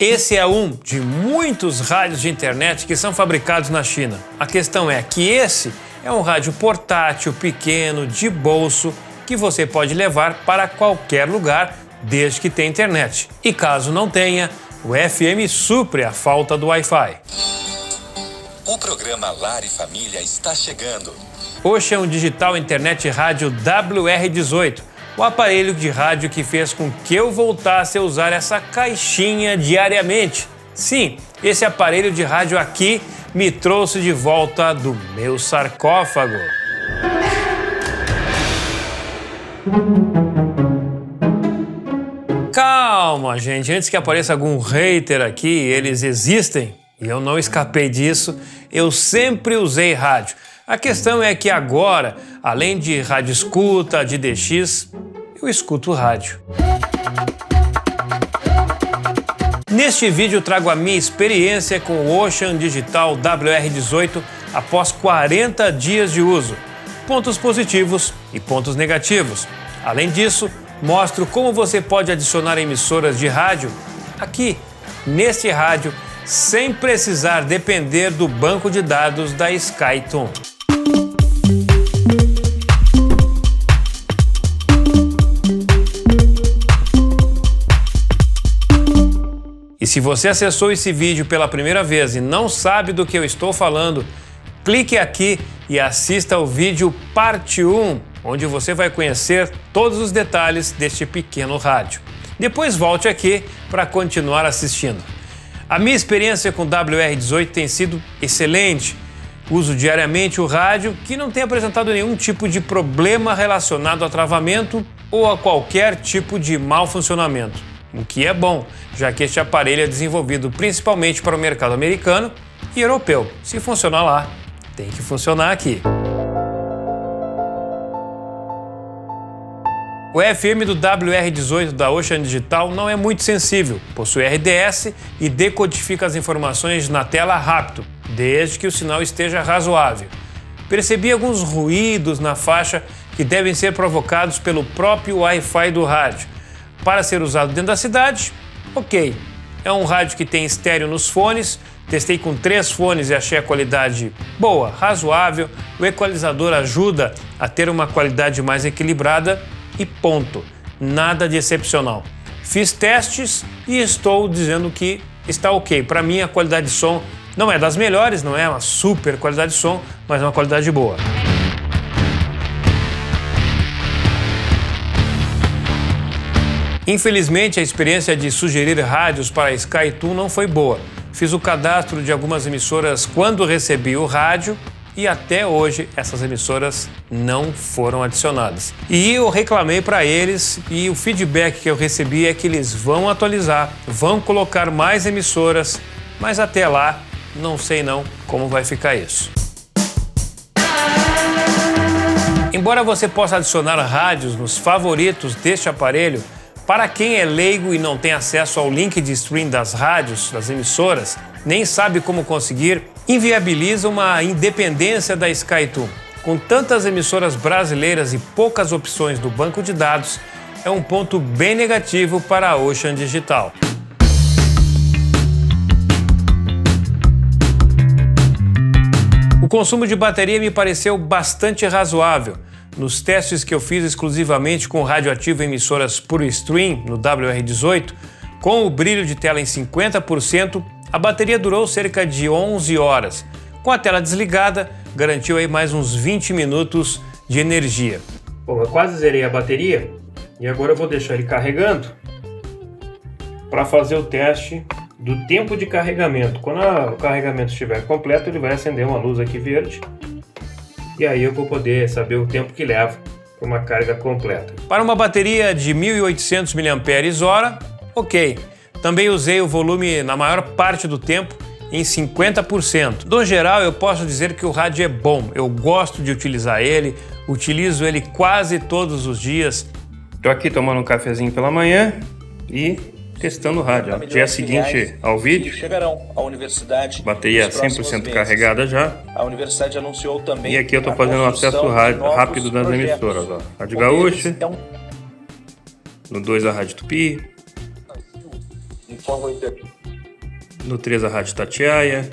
Esse é um de muitos rádios de internet que são fabricados na China. A questão é que esse é um rádio portátil, pequeno, de bolso, que você pode levar para qualquer lugar, desde que tenha internet. E caso não tenha, o FM supre a falta do Wi-Fi. O programa Lar e Família está chegando. Ocean Digital Internet Rádio WR18, o aparelho de rádio que fez com que eu voltasse a usar essa caixinha diariamente. Sim, esse aparelho de rádio aqui me trouxe de volta do meu sarcófago. Calma, gente, antes que apareça algum hater aqui, eles existem e eu não escapei disso. Eu sempre usei rádio. A questão é que agora, além de rádio escuta, de DX, eu escuto rádio. Neste vídeo eu trago a minha experiência com o Ocean Digital WR18 após 40 dias de uso. Pontos positivos e pontos negativos. Além disso, mostro como você pode adicionar emissoras de rádio aqui, neste rádio, sem precisar depender do banco de dados da SkyToon. E se você acessou esse vídeo pela primeira vez e não sabe do que eu estou falando, clique aqui e assista ao vídeo parte 1, onde você vai conhecer todos os detalhes deste pequeno rádio. Depois volte aqui para continuar assistindo. A minha experiência com o WR18 tem sido excelente. Uso diariamente o rádio, que não tem apresentado nenhum tipo de problema relacionado a travamento ou a qualquer tipo de mau funcionamento. O que é bom, já que este aparelho é desenvolvido principalmente para o mercado americano e europeu. Se funcionar lá, tem que funcionar aqui. O FM do WR18 da Ocean Digital não é muito sensível, possui RDS e decodifica as informações na tela rápido, desde que o sinal esteja razoável. Percebi alguns ruídos na faixa que devem ser provocados pelo próprio Wi-Fi do rádio. Para ser usado dentro da cidade, ok. É um rádio que tem estéreo nos fones, testei com 3 fones e achei a qualidade boa, razoável. O equalizador ajuda a ter uma qualidade mais equilibrada e ponto. Nada de excepcional. Fiz testes e estou dizendo que está ok. Para mim a qualidade de som não é das melhores, não é uma super qualidade de som, mas é uma qualidade boa. Infelizmente, a experiência de sugerir rádios para a SkyToon não foi boa. Fiz o cadastro de algumas emissoras quando recebi o rádio e até hoje essas emissoras não foram adicionadas. E eu reclamei para eles e o feedback que eu recebi é que eles vão atualizar, vão colocar mais emissoras, mas até lá não sei não como vai ficar isso. Embora você possa adicionar rádios nos favoritos deste aparelho, para quem é leigo e não tem acesso ao link de stream das rádios, das emissoras, nem sabe como conseguir, inviabiliza uma independência da SkyToon. Com tantas emissoras brasileiras e poucas opções do banco de dados, é um ponto bem negativo para a Ocean Digital. O consumo de bateria me pareceu bastante razoável. Nos testes que eu fiz exclusivamente com radioativo emissoras Puro Stream no WR18, com o brilho de tela em 50%, a bateria durou cerca de 11 horas. Com a tela desligada, garantiu aí mais uns 20 minutos de energia. Bom, eu quase zerei a bateria e agora eu vou deixar ele carregando para fazer o teste do tempo de carregamento. Quando o carregamento estiver completo, ele vai acender uma luz aqui verde. E aí eu vou poder saber o tempo que leva para uma carga completa. Para uma bateria de 1.800 mAh, ok. Também usei o volume na maior parte do tempo em 50%. No geral, eu posso dizer que o rádio é bom. Eu gosto de utilizar ele, utilizo ele quase todos os dias. Estou aqui tomando um cafezinho pela manhã e testando o rádio. Dia seguinte ao vídeo, chegarão à universidade. Bateria 100% carregada já. A universidade anunciou também. E aqui eu estou fazendo um acesso rápido das emissoras. Ó. Rádio Gaúcha, no 2 a Rádio Tupi. Nutresa Rádio Tatiaia.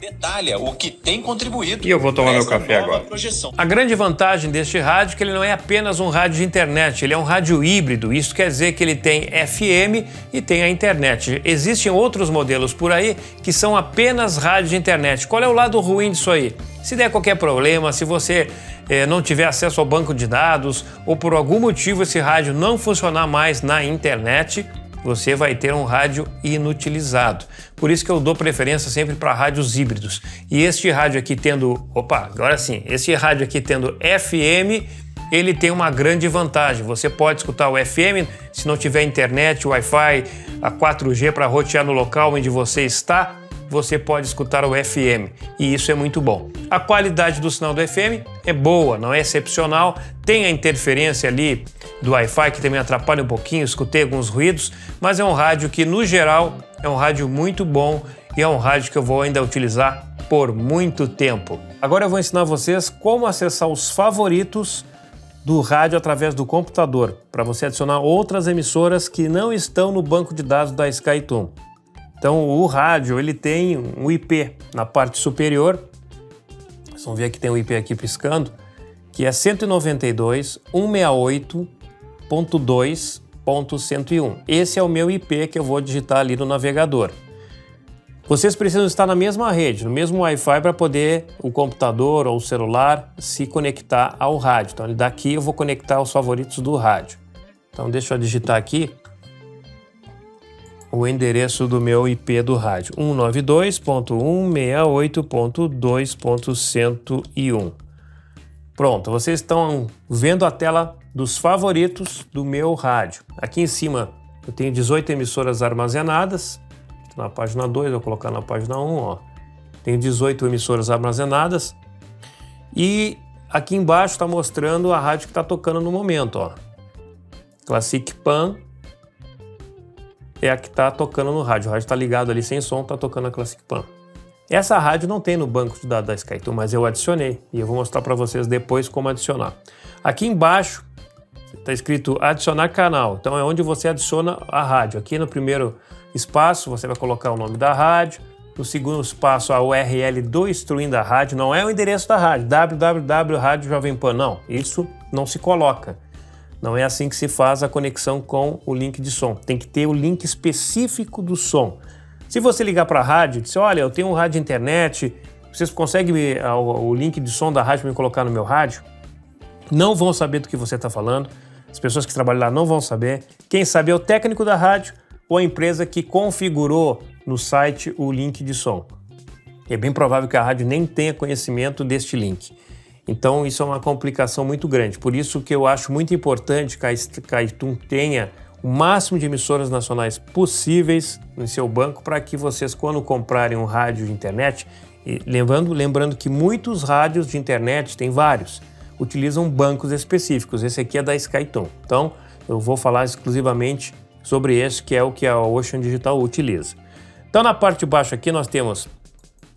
Detalha o que tem contribuído. E eu vou tomar meu café nova agora. projeção. A grande vantagem deste rádio é que ele não é apenas um rádio de internet, ele é um rádio híbrido. Isso quer dizer que ele tem FM e tem a internet. Existem outros modelos por aí que são apenas rádio de internet. Qual é o lado ruim disso aí? Se der qualquer problema, se você não tiver acesso ao banco de dados ou por algum motivo esse rádio não funcionar mais na internet, você vai ter um rádio inutilizado. Por isso que eu dou preferência sempre para rádios híbridos. E este rádio aqui tendo... Opa, agora sim. Este rádio aqui tendo FM, ele tem uma grande vantagem. Você pode escutar o FM, se não tiver internet, Wi-Fi, a 4G para rotear no local onde você está, você pode escutar o FM. E isso é muito bom. A qualidade do sinal do FM é boa, não é excepcional. Tem a interferência ali do Wi-Fi que também atrapalha um pouquinho, escutei alguns ruídos, mas é um rádio que, no geral, é um rádio muito bom e é um rádio que eu vou ainda utilizar por muito tempo. Agora eu vou ensinar vocês como acessar os favoritos do rádio através do computador, para você adicionar outras emissoras que não estão no banco de dados da SkyTunes. Então o rádio ele tem um IP na parte superior, vocês vão ver que tem um IP aqui piscando, que é 192.168.2.101. Esse é o meu IP que eu vou digitar ali no navegador. Vocês precisam estar na mesma rede, no mesmo Wi-Fi para poder o computador ou o celular se conectar ao rádio. Então daqui eu vou conectar os favoritos do rádio. Então deixa eu digitar aqui o endereço do meu IP do rádio, 192.168.2.101. Pronto, vocês estão vendo a tela dos favoritos do meu rádio. Aqui em cima eu tenho 18 emissoras armazenadas. Na página 2, eu vou colocar na página 1, ó. Tenho 18 emissoras armazenadas. E aqui embaixo está mostrando a rádio que está tocando no momento, ó. Classic Pan é a que está tocando no rádio. O rádio está ligado ali sem som, está tocando a Classic Pan. Essa rádio não tem no banco de dados da SkyTunes, mas eu adicionei e eu vou mostrar para vocês depois como adicionar. Aqui embaixo está escrito adicionar canal, então é onde você adiciona a rádio. Aqui no primeiro espaço você vai colocar o nome da rádio, no segundo espaço a URL do stream da rádio, não é o endereço da rádio, www.radiojovempan, não, isso não se coloca. Não é assim que se faz a conexão com o link de som, tem que ter o link específico do som. Se você ligar para a rádio e dizer, olha, eu tenho um rádio internet, vocês conseguem o link de som da rádio me colocar no meu rádio? Não vão saber do que você está falando, as pessoas que trabalham lá não vão saber. Quem sabe é o técnico da rádio ou a empresa que configurou no site o link de som. É bem provável que a rádio nem tenha conhecimento deste link. Então isso é uma complicação muito grande. Por isso que eu acho muito importante que a SkyTunes tenha o máximo de emissoras nacionais possíveis no seu banco para que vocês, quando comprarem um rádio de internet, e lembrando que muitos rádios de internet, tem vários, utilizam bancos específicos. Esse aqui é da SkyTunes. Então eu vou falar exclusivamente sobre esse, que é o que a Ocean Digital utiliza. Então na parte de baixo aqui nós temos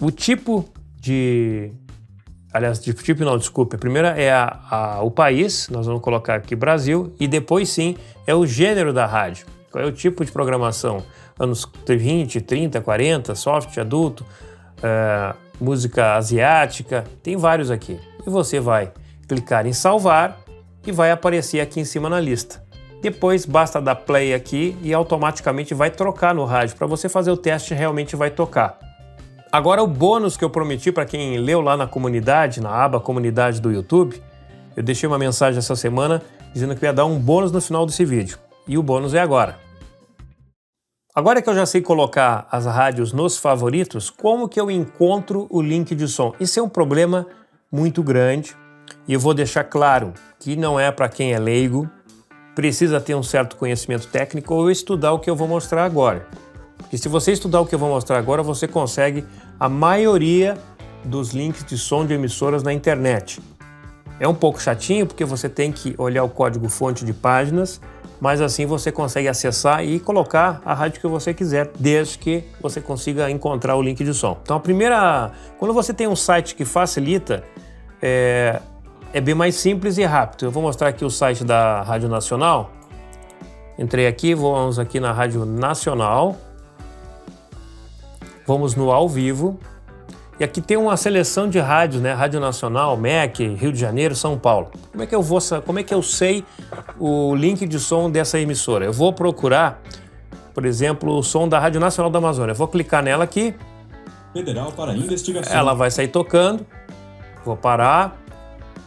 o tipo de... Aliás, tipo não, desculpe. A primeira é o país, nós vamos colocar aqui Brasil, e depois sim é o gênero da rádio. Qual é o tipo de programação? Anos 20, 30, 40, soft, adulto, música asiática, tem vários aqui. E você vai clicar em salvar e vai aparecer aqui em cima na lista. Depois basta dar play aqui e automaticamente vai trocar no rádio. Para você fazer o teste, realmente vai tocar. Agora o bônus que eu prometi para quem leu lá na comunidade, na aba comunidade do YouTube, eu deixei uma mensagem essa semana dizendo que eu ia dar um bônus no final desse vídeo. E o bônus é agora. Agora que eu já sei colocar as rádios nos favoritos, como que eu encontro o link de som? Isso é um problema muito grande e eu vou deixar claro que não é para quem é leigo, precisa ter um certo conhecimento técnico ou estudar o que eu vou mostrar agora. Porque se você estudar o que eu vou mostrar agora, você consegue a maioria dos links de som de emissoras na internet. É um pouco chatinho porque você tem que olhar o código-fonte de páginas, mas assim você consegue acessar e colocar a rádio que você quiser, desde que você consiga encontrar o link de som. Então quando você tem um site que facilita, é bem mais simples e rápido. Eu vou mostrar aqui o site da Rádio Nacional. Entrei aqui, vamos aqui na Rádio Nacional. Vamos no ao vivo. E aqui tem uma seleção de rádios, né? Rádio Nacional, MEC, Rio de Janeiro, São Paulo. Como é que eu sei o link de som dessa emissora? Eu vou procurar, por exemplo, o som da Rádio Nacional da Amazônia. Eu vou clicar nela aqui. Federal para investigação. Ela vai sair tocando. Vou parar.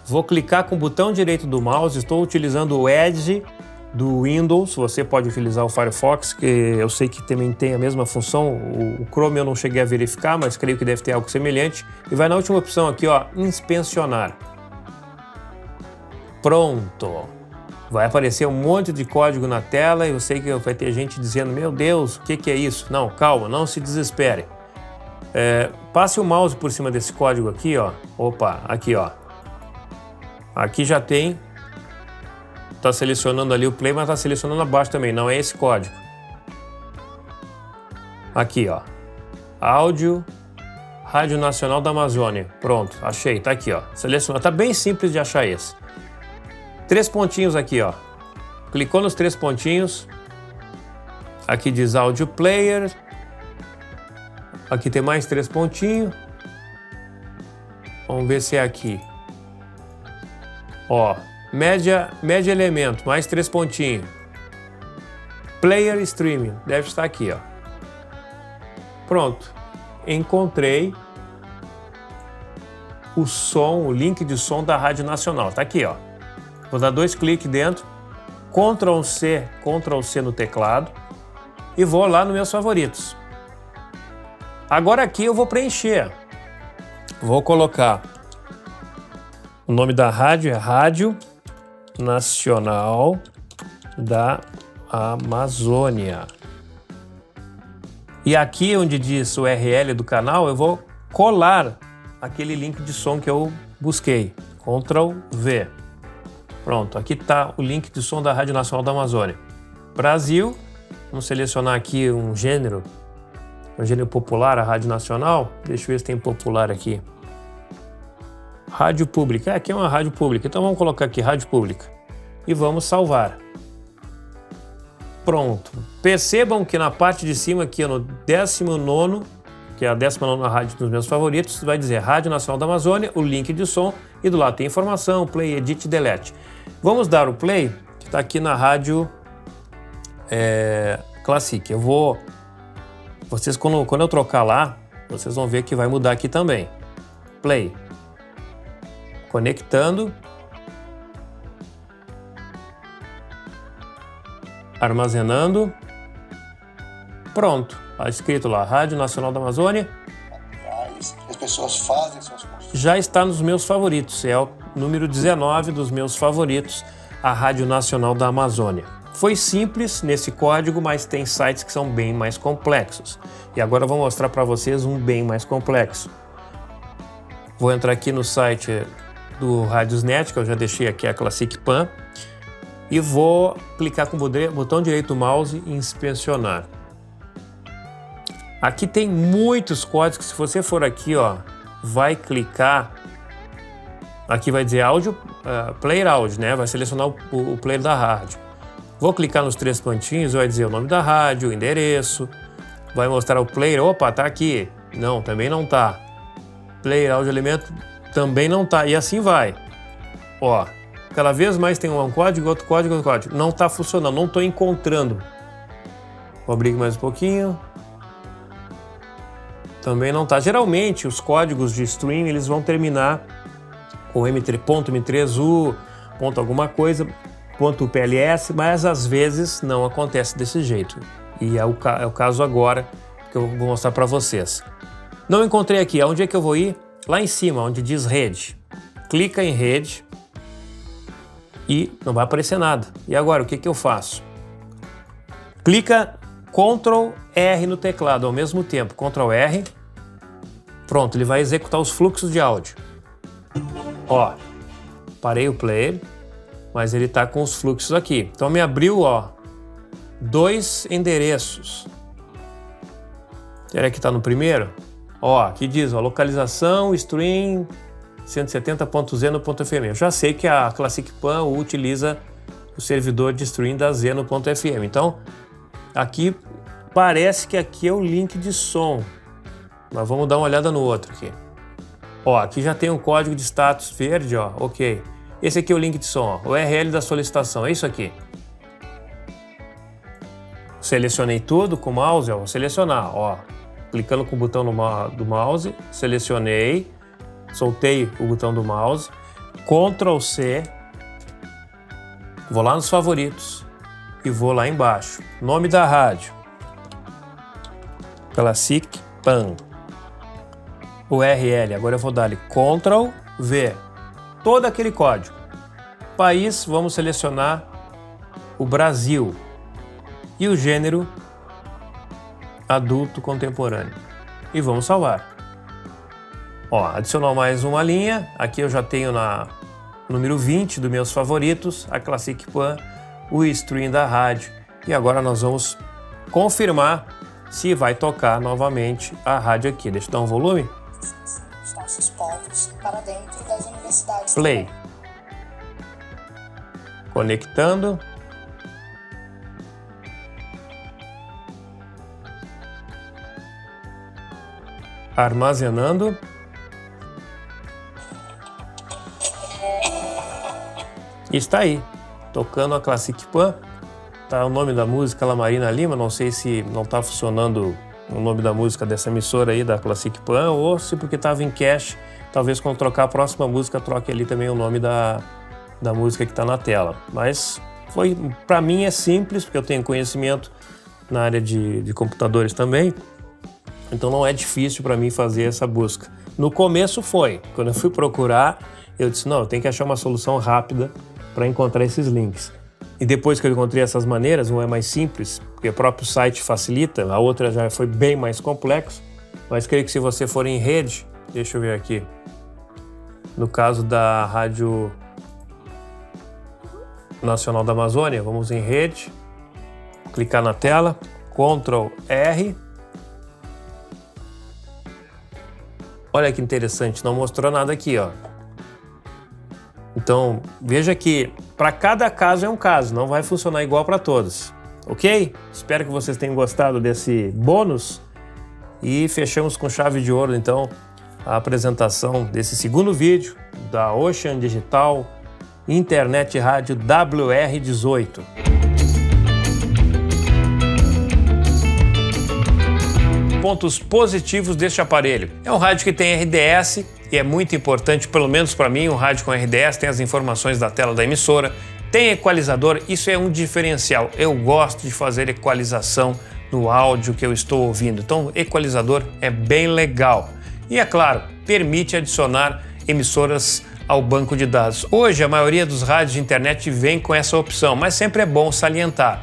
Vou clicar com o botão direito do mouse. Estou utilizando o Edge do Windows. Você pode utilizar o Firefox, que eu sei que também tem a mesma função. O Chrome eu não cheguei a verificar, mas creio que deve ter algo semelhante. E vai na última opção aqui, ó, inspecionar. Pronto. Vai aparecer um monte de código na tela e eu sei que vai ter gente dizendo, meu Deus, o que é isso? Não, calma, não se desespere. Passe o mouse por cima desse código aqui, ó. Opa, aqui, ó. Aqui já tem. Está selecionando ali o play, mas está selecionando abaixo também. Não é esse código. Aqui, ó. Áudio, Rádio Nacional da Amazônia. Pronto, achei. Tá aqui, ó. Selecionado. Tá bem simples de achar esse. 3 pontinhos aqui, ó. Clicou nos 3 pontinhos. Aqui diz Audio Player. Aqui tem mais 3 pontinhos. Vamos ver se é aqui. Ó. Média elemento, mais 3 pontinhos. Player Streaming, deve estar aqui, ó. Pronto. Encontrei o som, o link de som da Rádio Nacional. Tá aqui, ó. Vou dar 2 cliques dentro, Ctrl C no teclado e vou lá nos meus favoritos. Agora aqui eu vou preencher. Vou colocar o nome da rádio, é Rádio Nacional da Amazônia. E aqui onde diz o URL do canal, eu vou colar aquele link de som que eu busquei. Ctrl V. Pronto, aqui está o link de som da Rádio Nacional da Amazônia. Brasil, vamos selecionar aqui um gênero popular, a Rádio Nacional. Deixa eu ver se tem popular aqui. Rádio Pública. Aqui é uma rádio pública. Então vamos colocar aqui Rádio Pública. E vamos salvar. Pronto. Percebam que na parte de cima aqui no 19º, que é a 19ª rádio dos meus favoritos, vai dizer Rádio Nacional da Amazônia, o link de som e do lado tem informação, play, edit, delete. Vamos dar o play, que está aqui na Rádio Classic. Vocês quando eu trocar lá, vocês vão ver que vai mudar aqui também. Play. Conectando. Armazenando. Pronto. Está escrito lá, Rádio Nacional da Amazônia. As pessoas fazem seus cursos. Já está nos meus favoritos. É o número 19 dos meus favoritos, a Rádio Nacional da Amazônia. Foi simples nesse código, mas tem sites que são bem mais complexos. E agora eu vou mostrar para vocês um bem mais complexo. Vou entrar aqui no site do Radiosnet, que eu já deixei aqui a Classic Pan, e vou clicar com o botão direito do mouse e inspecionar. Aqui tem muitos códigos. Se você for aqui, ó, vai clicar, aqui vai dizer áudio, player áudio, né? Vai selecionar o player da rádio. Vou clicar nos 3 pontinhos, vai dizer o nome da rádio, o endereço, vai mostrar o player, opa, tá aqui. Não, também não tá. Player áudio elemento também não tá, e assim vai. Ó, cada vez mais tem um código, outro código, outro código. Não tá funcionando, não tô encontrando. Vou abrir mais um pouquinho. Também não tá. Geralmente, os códigos de stream, eles vão terminar com .m3u, ponto alguma coisa, ponto .pls, mas às vezes não acontece desse jeito. E é o caso agora que eu vou mostrar para vocês. Não encontrei aqui. Aonde é que eu vou ir? Lá em cima, onde diz rede. Clica em rede e não vai aparecer nada. E agora, o que eu faço? Clica Ctrl R no teclado ao mesmo tempo. Ctrl R. Pronto, ele vai executar os fluxos de áudio. Ó, parei o player, mas ele está com os fluxos aqui. Então me abriu, ó, 2 endereços. Será que está no primeiro? Ó, aqui diz, ó, localização, stream 170.z no .fm. Eu já sei que a Classic Pan utiliza o servidor de stream da Zeno.fm. Então, aqui parece que aqui é o link de som, mas vamos dar uma olhada no outro aqui. Ó, aqui já tem um código de status verde, ó, ok. Esse aqui é o link de som, ó, o URL da solicitação, é isso aqui. Selecionei tudo com o mouse, ó, vou selecionar, ó. Clicando com o botão do mouse, selecionei, soltei o botão do mouse, Ctrl C, vou lá nos favoritos e vou lá embaixo. Nome da rádio, Classic Pan, URL, agora eu vou dar ali Ctrl V, todo aquele código. País, vamos selecionar o Brasil e o gênero adulto contemporâneo e vamos salvar. Ó, adicionou mais uma linha, aqui eu já tenho na número 20 dos meus favoritos, a Classic Pan, o stream da rádio, e agora nós vamos confirmar se vai tocar novamente a rádio aqui. Deixa eu dar um volume. Os nossos pontos para dentro das universidades. Play. Conectando. Armazenando. E está aí, tocando a Classic Pan. Tá o nome da música Lamarina Lima, não sei se não está funcionando o nome da música dessa emissora aí, da Classic Pan, ou se porque estava em cache, talvez quando trocar a próxima música, troque ali também o nome da música que está na tela. Mas para mim é simples, porque eu tenho conhecimento na área de computadores também, então não é difícil para mim fazer essa busca. No começo foi, quando eu fui procurar, eu disse, não, eu tenho que achar uma solução rápida para encontrar esses links. E depois que eu encontrei essas maneiras, uma é mais simples, porque o próprio site facilita, a outra já foi bem mais complexo, mas creio que se você for em rede, deixa eu ver aqui, no caso da Rádio Nacional da Amazônia, vamos em rede, clicar na tela, Ctrl R. Olha que interessante, não mostrou nada aqui, ó. Então, veja que para cada caso é um caso, não vai funcionar igual para todos, ok? Espero que vocês tenham gostado desse bônus e fechamos com chave de ouro, então, a apresentação desse segundo vídeo da Ocean Digital Internet Rádio WR18. Pontos positivos deste aparelho. É um rádio que tem RDS e é muito importante, pelo menos para mim, um rádio com RDS tem as informações da tela da emissora, tem equalizador, isso é um diferencial. Eu gosto de fazer equalização no áudio que eu estou ouvindo, então equalizador é bem legal. E é claro, permite adicionar emissoras ao banco de dados. Hoje a maioria dos rádios de internet vem com essa opção, mas sempre é bom salientar.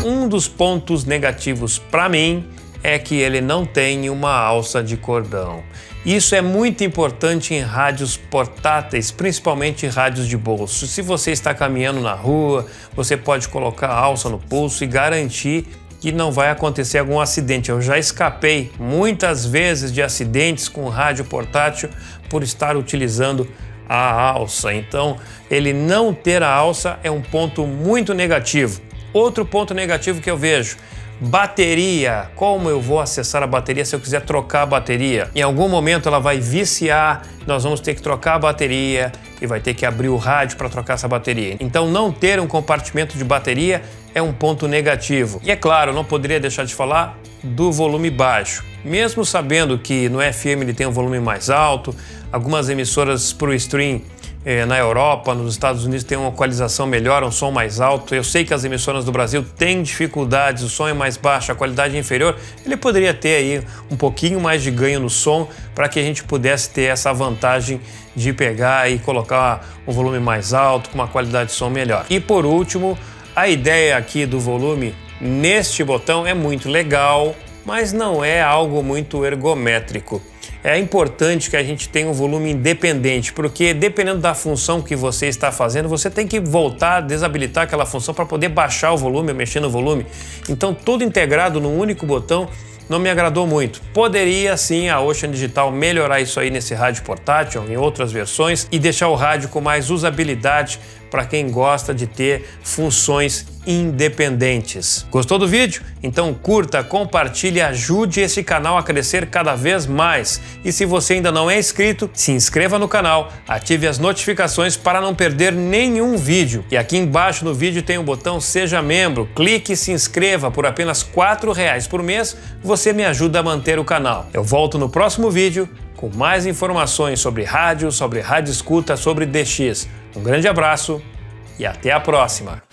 Um dos pontos negativos para mim é que ele não tem uma alça de cordão. Isso é muito importante em rádios portáteis, principalmente em rádios de bolso. Se você está caminhando na rua, você pode colocar a alça no pulso e garantir que não vai acontecer algum acidente. Eu já escapei muitas vezes de acidentes com rádio portátil por estar utilizando a alça. Então, ele não ter a alça é um ponto muito negativo. Outro ponto negativo que eu vejo, bateria. Como eu vou acessar a bateria se eu quiser trocar a bateria? Em algum momento ela vai viciar, nós vamos ter que trocar a bateria e vai ter que abrir o rádio para trocar essa bateria. Então não ter um compartimento de bateria é um ponto negativo. E é claro, não poderia deixar de falar do volume baixo. Mesmo sabendo que no FM ele tem um volume mais alto, algumas emissoras para o stream na Europa, nos Estados Unidos tem uma equalização melhor, um som mais alto. Eu sei que as emissoras do Brasil têm dificuldades, o som é mais baixo, a qualidade é inferior. Ele poderia ter aí um pouquinho mais de ganho no som para que a gente pudesse ter essa vantagem de pegar e colocar um volume mais alto, com uma qualidade de som melhor. E por último, a ideia aqui do volume neste botão é muito legal, mas não é algo muito ergométrico. É importante que a gente tenha um volume independente, porque dependendo da função que você está fazendo, você tem que voltar, desabilitar aquela função para poder baixar o volume, mexer no volume. Então, tudo integrado num único botão não me agradou muito. Poderia sim a Ocean Digital melhorar isso aí nesse rádio portátil, em outras versões, e deixar o rádio com mais usabilidade para quem gosta de ter funções independentes. Gostou do vídeo? Então curta, compartilhe e ajude esse canal a crescer cada vez mais. E se você ainda não é inscrito, se inscreva no canal, ative as notificações para não perder nenhum vídeo. E aqui embaixo no vídeo tem o botão Seja Membro. Clique e se inscreva por apenas R$4 por mês. Você me ajuda a manter o canal. Eu volto no próximo vídeo com mais informações sobre rádio escuta, sobre DX. Um grande abraço e até a próxima!